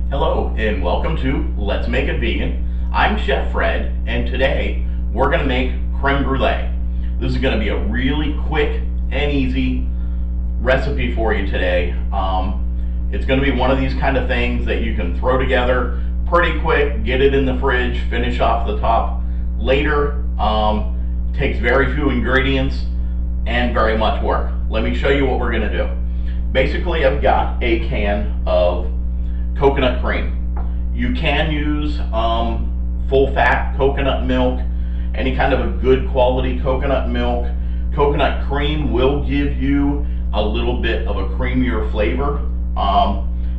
Hello and welcome to Let's Make It Vegan. I'm Chef Fred and today we're going to make creme brulee. This is going to be a really quick and easy recipe for you today. It's going to be one of these kind of things that you can throw together pretty quick, get it in the fridge, finish off the top later. Takes very few ingredients and very much work. Let me show you what we're going to do. Basically, I've got a can of coconut cream. You can use full fat coconut milk, any kind of a good quality coconut milk. Coconut cream will give you a little bit of a creamier flavor.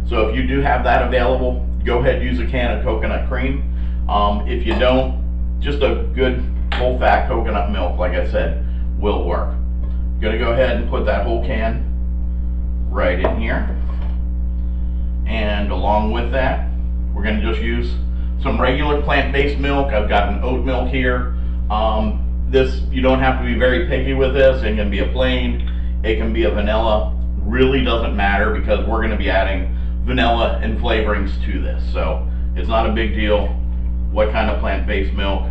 So if you do have that available, go ahead and use a can of coconut cream. If you don't, just a good full fat coconut milk, like I said, will work. I'm gonna go ahead and put that whole can right in here. And along with that, we're going to just use some regular plant-based milk. I've got an oat milk here. This, you don't have to be very picky with this. It can be a plain, it can be a vanilla. Really doesn't matter because we're going to be adding vanilla and flavorings to this. So it's not a big deal what kind of plant-based milk.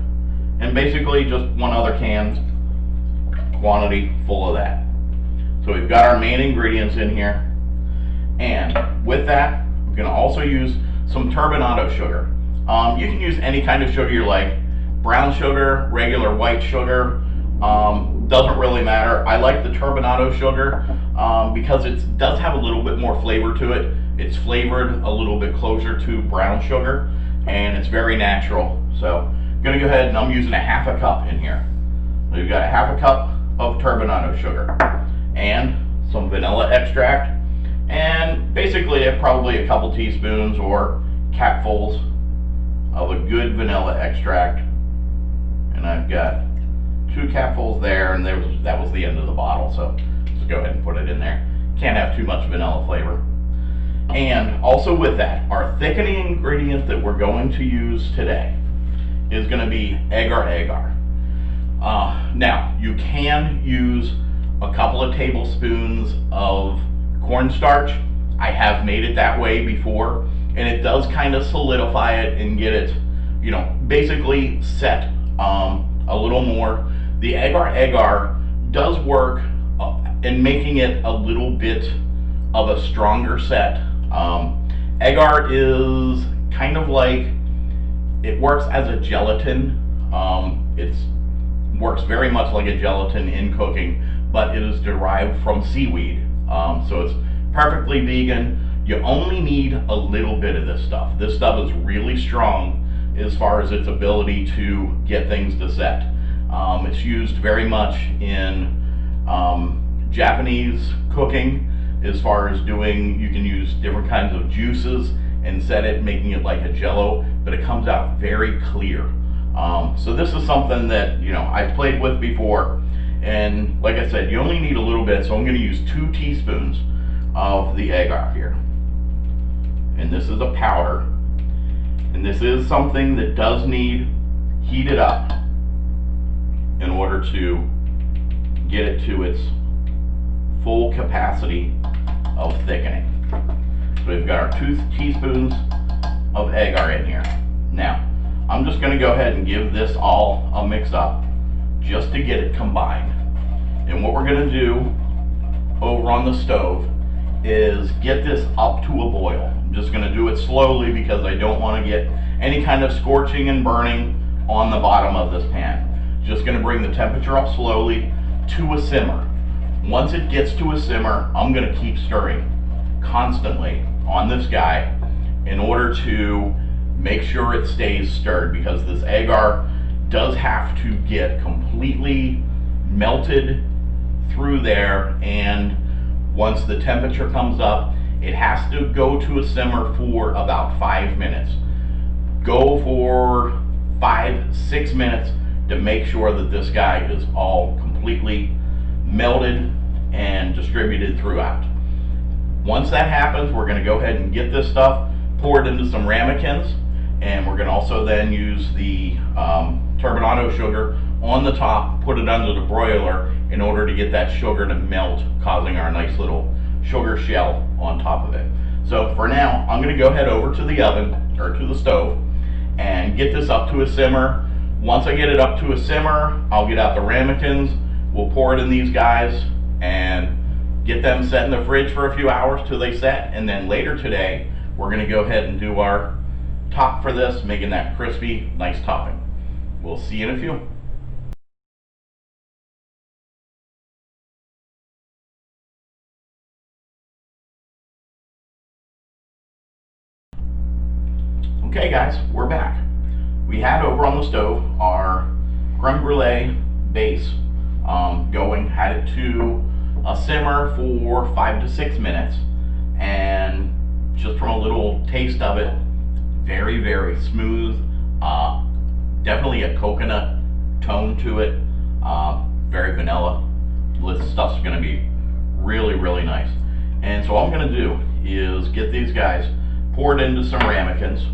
And basically just one other can quantity full of that. So we've got our main ingredients in here. And with that, I'm going to also use some turbinado sugar. You can use any kind of sugar you like. Brown sugar, regular white sugar, doesn't really matter. I like the turbinado sugar because it does have a little bit more flavor to it. It's flavored a little bit closer to brown sugar and it's very natural. So I'm going to go ahead and I'm using a half a cup in here. We've got a half a cup of turbinado sugar and some vanilla extract. And basically probably a couple teaspoons or capfuls of a good vanilla extract. And I've got 2 capfuls there, and that was the end of the bottle, so just go ahead and put it in there. Can't have too much vanilla flavor. And also with that, our thickening ingredient that we're going to use today is going to be agar. Now, you can use a couple of tablespoons of cornstarch. I have made it that way before, and it does kind of solidify it and get it, basically set a little more. The agar does work in making it a little bit of a stronger set. Agar is kind of like, it works as a gelatin. It works very much like a gelatin in cooking, but it is derived from seaweed. So it's perfectly vegan. You only need a little bit of this stuff. This stuff is really strong as far as its ability to get things to set. It's used very much in Japanese cooking as far as doing, you can use different kinds of juices and set it, making it like a jello, but it comes out very clear. So this is something that, I've played with before. And like I said, you only need a little bit, so I'm going to use 2 teaspoons of the agar here. And this is a powder. And this is something that does need heated up in order to get it to its full capacity of thickening. So we've got our 2 teaspoons of agar in here. Now, I'm just going to go ahead and give this all a mix up just to get it combined. And what we're going to do over on the stove is get this up to a boil. I'm just going to do it slowly because I don't want to get any kind of scorching and burning on the bottom of this pan. Just going to bring the temperature up slowly to a simmer. Once it gets to a simmer, I'm going to keep stirring constantly on this guy in order to make sure it stays stirred, because this agar does have to get completely melted through there, and once the temperature comes up, it has to go to a simmer for about 5 minutes. Go for 5-6 minutes to make sure that this guy is all completely melted and distributed throughout. Once that happens, we're going to go ahead and get this stuff poured into some ramekins, and we're going to also then use the turbinado sugar on the top, put it under the broiler in order to get that sugar to melt, causing our nice little sugar shell on top of it. So for now, I'm gonna go head over to the oven, or to the stove, and get this up to a simmer. Once I get it up to a simmer, I'll get out the ramekins, we'll pour it in these guys, and get them set in the fridge for a few hours till they set. And then later today, we're gonna go ahead and do our top for this, making that crispy, nice topping. We'll see you in a few. Okay guys, we're back. We had over on the stove our creme brulee base going, had it to a simmer for 5 to 6 minutes, and just from a little taste of it, very, very smooth, definitely a coconut tone to it, very vanilla. This stuff's gonna be really, really nice. And so all I'm gonna do is get these guys poured into some ramekins,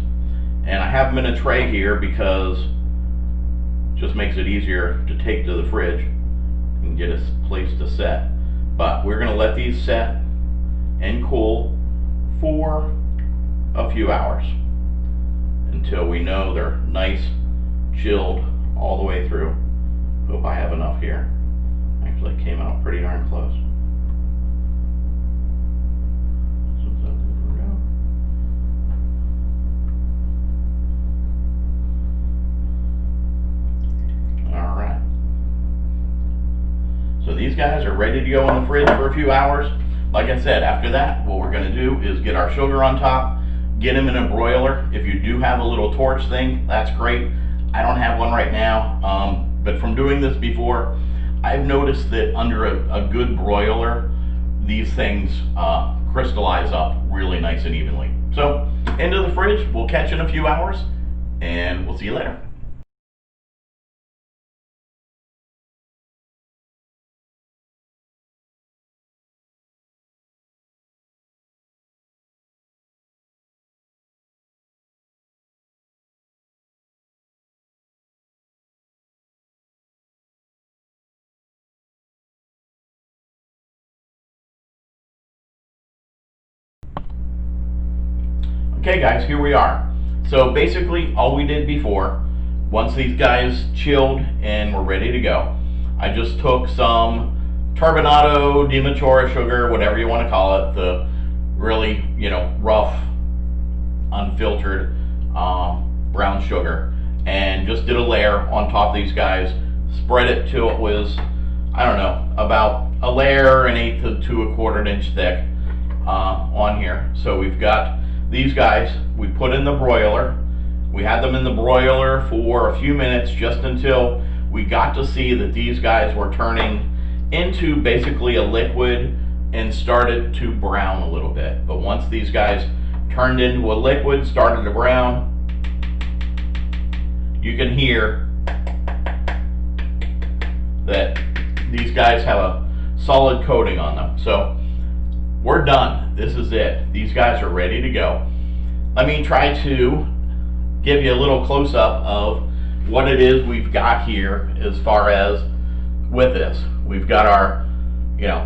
and I have them in a tray here because it just makes it easier to take to the fridge and get a place to set. But we're gonna let these set and cool for a few hours until we know they're nice, chilled all the way through. Hope I have enough here. Actually, it came out pretty darn close. Alright. So these guys are ready to go in the fridge for a few hours. Like I said, after that, what we're going to do is get our sugar on top, get them in a broiler. If you do have a little torch thing, that's great. I don't have one right now, but from doing this before, I've noticed that under a good broiler, these things crystallize up really nice and evenly. So, into the fridge, we'll catch in a few hours, and we'll see you later. Okay guys, here we are. So basically all we did before, once these guys chilled and were ready to go, I just took some turbinado, denatura sugar, whatever you want to call it, the really, rough, unfiltered brown sugar, and just did a layer on top of these guys, spread it till it was, I don't know, about a layer, an eighth to a quarter inch thick on here. So we've got these guys, we put in the broiler. We had them in the broiler for a few minutes, just until we got to see that these guys were turning into basically a liquid and started to brown a little bit. But once these guys turned into a liquid, started to brown, you can hear that these guys have a solid coating on them. So we're done. This is it. These guys are ready to go. Let me try to give you a little close-up of what it is we've got here as far as with this. We've got our,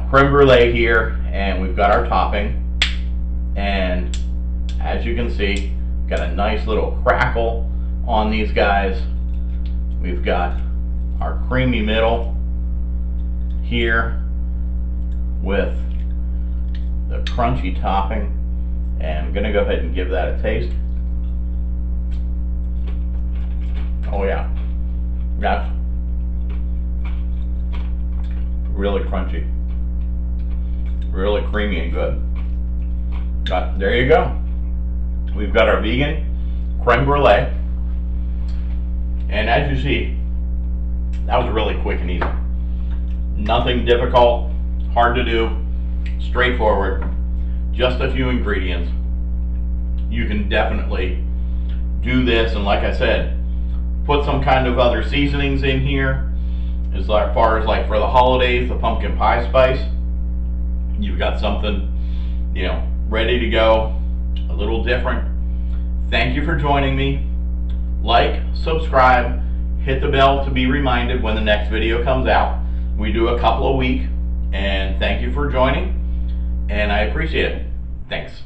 creme brulee here, and we've got our topping. And as you can see, got a nice little crackle on these guys. We've got our creamy middle here with the crunchy topping, and I'm gonna go ahead and give that a taste. Oh yeah, that's really crunchy, really creamy and good. There you go. We've got our vegan creme brulee, and as you see, that was really quick and easy. Nothing difficult, hard to do, straightforward, just a few ingredients. You can definitely do this, and like I said, put some kind of other seasonings in here. As far as like for the holidays, the pumpkin pie spice, you've got something, ready to go, a little different. Thank you for joining me. Like, subscribe, hit the bell to be reminded when the next video comes out. We do a couple a week, and thank you for joining, and I appreciate it. Thanks.